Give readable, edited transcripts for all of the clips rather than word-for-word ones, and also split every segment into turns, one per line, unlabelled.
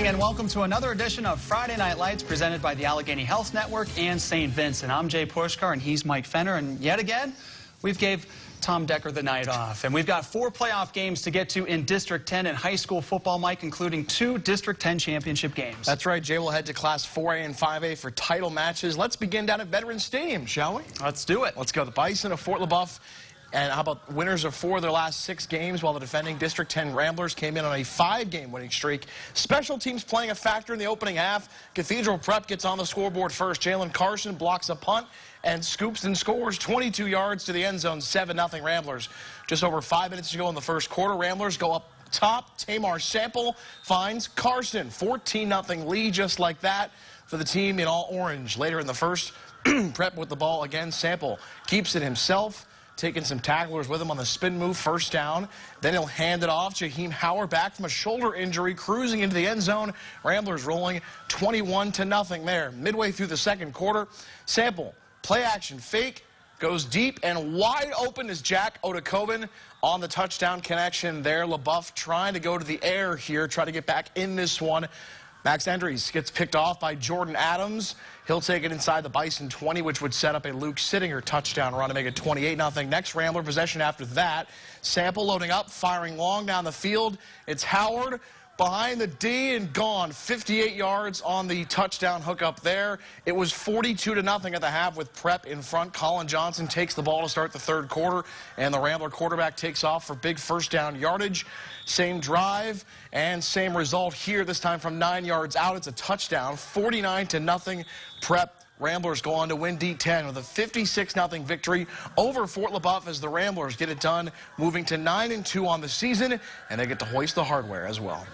And welcome to another edition of Friday Night Lights presented by the Allegheny Health Network and St. Vincent. I'm Jay Pushkar and he's Mike Fenner, and yet again we've gave Tom Decker the night off. And we've got 4 playoff games to get to in District 10 in high school football, Mike, including 2 District 10 championship games.
That's right, Jay. We'll head to Class 4A and 5A for title matches. Let's begin down at Veterans Stadium, shall we?
Let's do it.
Let's go. The Bison of Fort Leboeuf. And how about winners of 4 of their last 6 games, while the defending District 10 Ramblers came in on a 5-game winning streak. Special teams playing a factor in the opening half. Cathedral Prep gets on the scoreboard first. Jalen Carson blocks a punt and scoops and scores 22 yards to the end zone, 7-0 Ramblers. Just over 5 minutes to go in the first quarter. Ramblers go up top. Tamar Sample finds Carson. 14-0 lead just like that for the team in all orange. Later in the first, Prep with the ball again. Sample keeps it himself, taking some tacklers with him on the spin move, first down. Then he'll hand it off. Jaheim Howard back from a shoulder injury, cruising into the end zone. Ramblers rolling 21-0 there. Midway through the second quarter, Sample, play action fake, goes deep and wide open is Jack Odakoven on the touchdown connection there. Leboeuf trying to go to the air here, try to get back in this one. Max Andries gets picked off by Jordan Adams. He'll take it inside the Bison 20, which would set up a Luke Sittinger touchdown run to make it 28-0. Next Rambler possession after that. Sample loading up, firing long down the field. It's Howard behind the D and gone. 58 yards on the touchdown hookup there. It was 42-0 at the half with Prep in front. Colin Johnson takes the ball to start the third quarter, and the Rambler quarterback takes off for big first down yardage. Same drive and same result here, this time from 9 yards out. It's a touchdown, 49-0 Prep. Ramblers go on to win D10 with a 56-0 victory over Fort Leboeuf as the Ramblers get it done, moving to 9-2 on the season, and they get to hoist the hardware as well.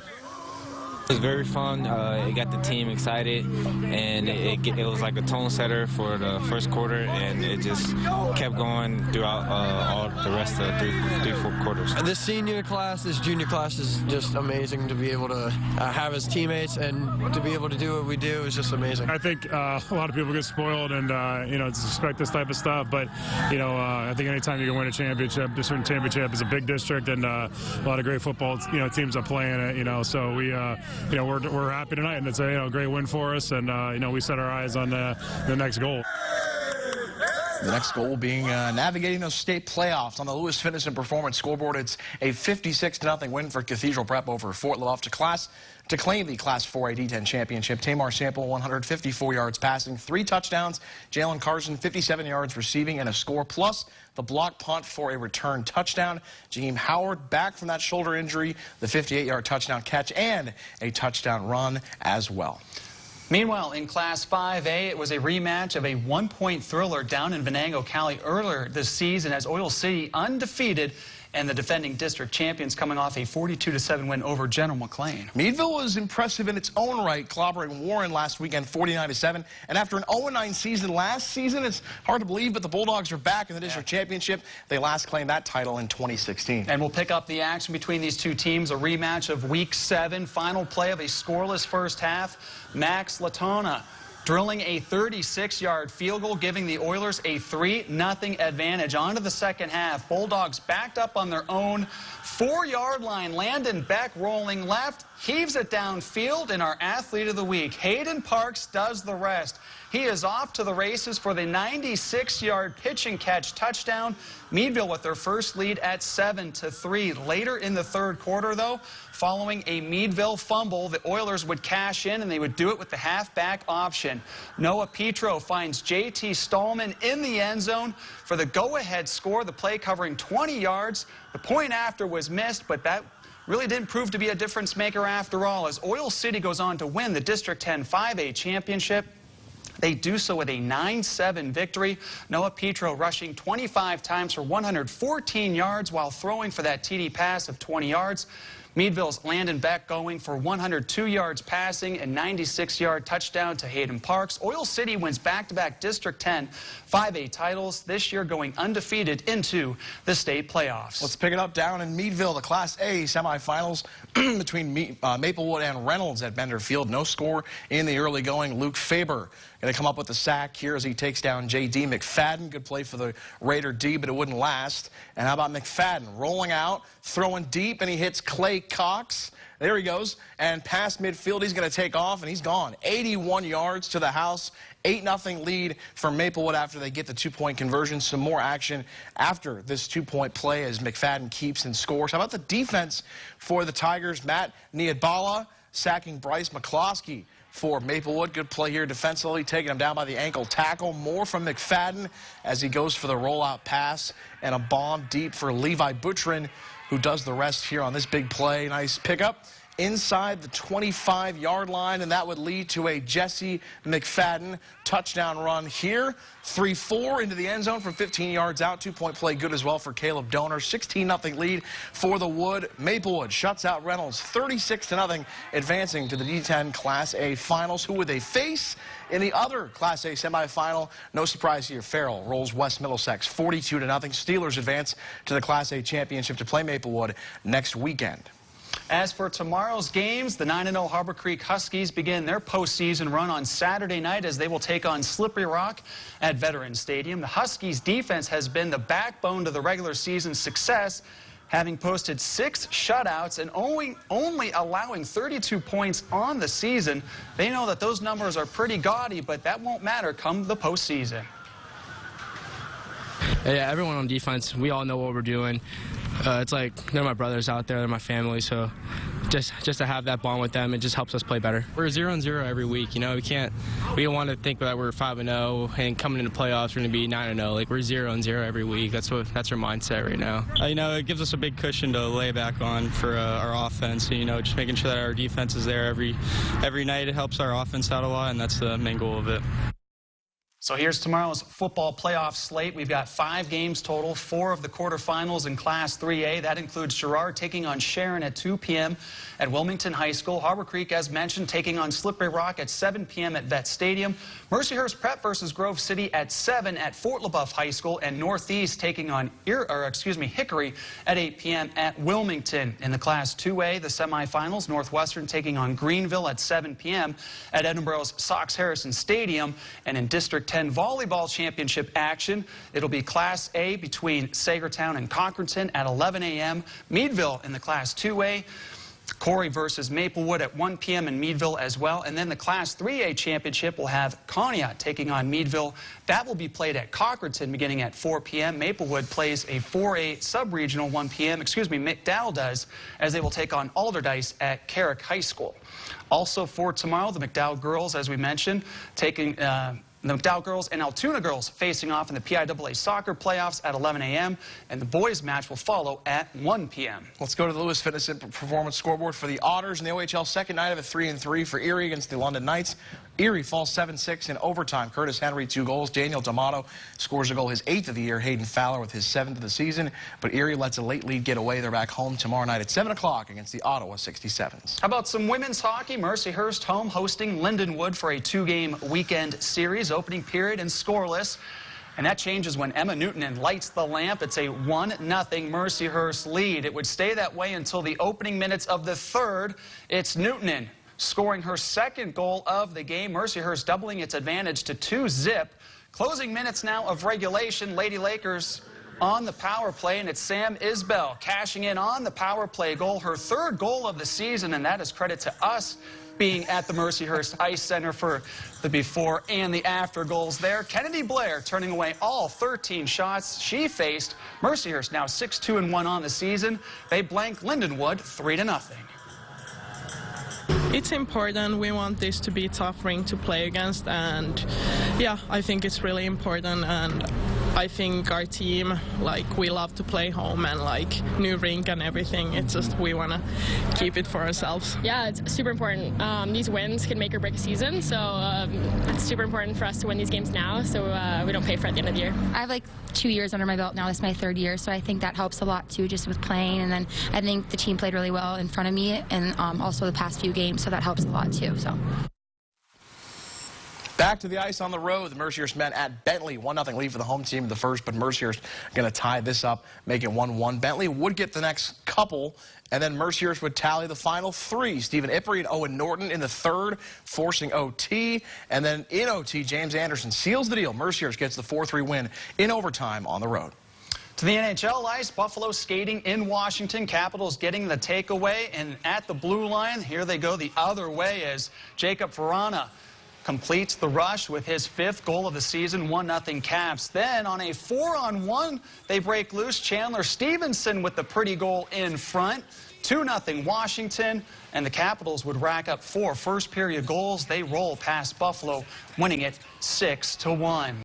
It was very fun. It got the team excited, and it was like a tone setter for the first quarter, and it just kept going throughout all the rest of the 3-4 quarters.
This senior class, this junior class is just amazing to be able to have as teammates, and to be able to do what we do is just amazing.
I think a lot of people get spoiled and you know, expect this type of stuff, but you know, I think anytime you can win a championship, district championship is a big district, and a lot of great football teams are playing it. You know, so we. We're happy tonight, and it's a great win for us, and we set our eyes on the next goal.
The next goal being navigating those state playoffs on the Lewis Fitness and Performance scoreboard. It's a 56-0 win for Cathedral Prep over Fort Leboeuf to claim the Class 4A D10 championship. Tamar Sample, 154 yards passing, 3 touchdowns. Jalen Carson, 57 yards receiving and a score, plus the block punt for a return touchdown. Jaheim Howard back from that shoulder injury, the 58-yard touchdown catch, and a touchdown run as well.
Meanwhile, in Class 5A, it was a rematch of a 1-point thriller down in Venango County earlier this season as Oil City undefeated, and the defending district champions coming off a 42-7 win over General McLean.
Meadville was impressive in its own right, clobbering Warren last weekend 49-7. And after an 0-9 season last season, it's hard to believe, but the Bulldogs are back in the district championship. They last claimed that title in 2016.
And we'll pick up the action between these two teams, a rematch of Week 7, final play of a scoreless first half. Max Latona drilling a 36-yard field goal, giving the Oilers a 3-0 advantage. On to the second half. Bulldogs backed up on their own 4-yard line. Landon Beck rolling left, heaves it downfield, and our athlete of the week, Hayden Parks, does the rest. He is off to the races for the 96-yard pitch and catch touchdown. Meadville with their first lead at 7-3. Later in the third quarter, though, following a Meadville fumble, the Oilers would cash in, and they would do it with the halfback option. Noah Petro finds J.T. Stallman in the end zone for the go-ahead score, the play covering 20 yards. The point after was missed, but that really didn't prove to be a difference maker after all, as Oil City goes on to win the District 10 5A championship. They do so with a 9-7 victory. Noah Petro rushing 25 times for 114 yards while throwing for that TD pass of 20 yards. Meadville's Landon Beck going for 102 yards passing and 96-yard touchdown to Hayden Parks. Oil City wins back-to-back District 10 5A titles, this year going undefeated into the state playoffs.
Let's pick it up down in Meadville, the Class A semifinals between Maplewood and Reynolds at Bender Field. No score in the early going. Luke Faber going to come up with the sack here as he takes down J.D. McFadden. Good play for the Raider D, but it wouldn't last. And how about McFadden rolling out, throwing deep, and he hits Clay Cox. There he goes, and past midfield, he's going to take off, and he's gone. 81 yards to the house, 8-0 lead for Maplewood after they get the two-point conversion. Some more action after this two-point play as McFadden keeps and scores. How about the defense for the Tigers? Matt Niadbala sacking Bryce McCloskey for Maplewood. Good play here defensively, taking him down by the ankle tackle. More from McFadden as he goes for the rollout pass, and a bomb deep for Levi Butrin, who does the rest here on this big play. Nice pickup inside the 25-yard line, and that would lead to a Jesse McFadden touchdown run here. 3-4 into the end zone from 15 yards out. Two-point play good as well for Caleb Donor. 16-0 lead for the Wood. Maplewood shuts out Reynolds 36-0, advancing to the D10 Class A finals. Who would they face in the other Class A semifinal? No surprise here. Farrell rolls West Middlesex 42-0. Steelers advance to the Class A championship to play Maplewood next weekend.
As for tomorrow's games, the 9-0 Harbor Creek Huskies begin their postseason run on Saturday night as they will take on Slippery Rock at Veterans Stadium. The Huskies' defense has been the backbone to the regular season success, having posted 6 shutouts and only allowing 32 points on the season. They know that those numbers are pretty gaudy, but that won't matter come the postseason.
Yeah, everyone on defense, we all know what we're doing. It's like they're my brothers out there, they're my family, so just to have that bond with them, it just helps us play better. We're 0-0 every week, you know. We don't want to think that we're 5-0 and coming into playoffs we're going to be 9-0. Like, we're 0-0 every week. That's our mindset right now.
You know, it gives us a big cushion to lay back on for our offense. You know, just making sure that our defense is there every night. It helps our offense out a lot, and that's the main goal of it.
So here's tomorrow's football playoff slate. We've got 5 games total, 4 of the quarterfinals in Class 3A. That includes Girard taking on Sharon at 2 p.m. at Wilmington High School. Harbor Creek, as mentioned, taking on Slippery Rock at 7 p.m. at Vet Stadium. Mercyhurst Prep versus Grove City at 7 at Fort Leboeuf High School. And Northeast taking on Hickory at 8 p.m. at Wilmington. In the Class 2A, the semifinals, Northwestern taking on Greenville at 7 p.m. at Edinboro's Sox Harrison Stadium. And in District 10 volleyball championship action, it'll be Class A between Sagertown and Concorton at 11 a.m. Meadville in the Class 2A. Corey versus Maplewood at 1 p.m. in Meadville as well. And then the Class 3A championship will have Conneaut taking on Meadville. That will be played at Concorton beginning at 4 p.m. Maplewood plays a 4A sub-regional 1 p.m. McDowell does, as they will take on Alderdice at Carrick High School. Also for tomorrow, the McDowell girls, as we mentioned, taking the McDowell girls and Altoona girls facing off in the PIAA soccer playoffs at 11 a.m. And the boys match will follow at 1 p.m.
Let's go to the Lewis Fitness and Performance scoreboard for the Otters in the OHL second night of a 3-3 for Erie against the London Knights. Erie falls 7-6 in overtime. Curtis Henry, 2 goals. Daniel D'Amato scores a goal, his 8th of the year. Hayden Fowler with his 7th of the season. But Erie lets a late lead get away. They're back home tomorrow night at 7 o'clock against the Ottawa 67s.
How about some women's hockey? Mercyhurst home hosting Lindenwood for a 2-game weekend series. Opening period and scoreless. And that changes when Emma Newton lights the lamp. It's a 1-0 Mercyhurst lead. It would stay that way until the opening minutes of the third. It's Newton scoring her 2nd goal of the game. Mercyhurst doubling its advantage to 2-0. Closing minutes now of regulation. Lady Lakers on the power play, and it's Sam Isbell cashing in on the power play goal, her 3rd goal of the season, and that is credit to us being at the Mercyhurst Ice Center for the before and the after goals there. Kennedy Blair turning away all 13 shots she faced. Mercyhurst now 6-2-1 on the season. They blank Lindenwood 3-0.
It's important. We want this to be a tough ring to play against, and yeah, I think it's really important, and I think our team, like, we love to play home and like new rink and everything. It's just we want to keep it for ourselves.
Yeah, it's super important. These wins can make or break a season, so it's super important for us to win these games now, so we don't pay for it at the end of the year.
I have like 2 years under my belt now. This is my 3rd year, so I think that helps a lot too, just with playing. And then I think the team played really well in front of me, and also the past few games, so that helps a lot too. So.
Back to the ice on the road. The Mercyhurst men at Bentley. 1-0 lead for the home team in the first, but Mercyhurst going to tie this up, make it 1-1. Bentley would get the next couple, and then Mercyhurst would tally the final 3. Stephen Ippery and Owen Norton in the 3rd, forcing OT. And then in OT, James Anderson seals the deal. Mercyhurst gets the 4-3 win in overtime on the road.
To the NHL ice, Buffalo skating in Washington. Capitals getting the takeaway, and at the blue line, here they go the other way as Jacob Verana completes the rush with his 5th goal of the season, 1-0 Caps. Then on a 4-on-1, they break loose. Chandler Stevenson with the pretty goal in front. 2-0 Washington, and the Capitals would rack up 4 first-period goals. They roll past Buffalo, winning it 6-1.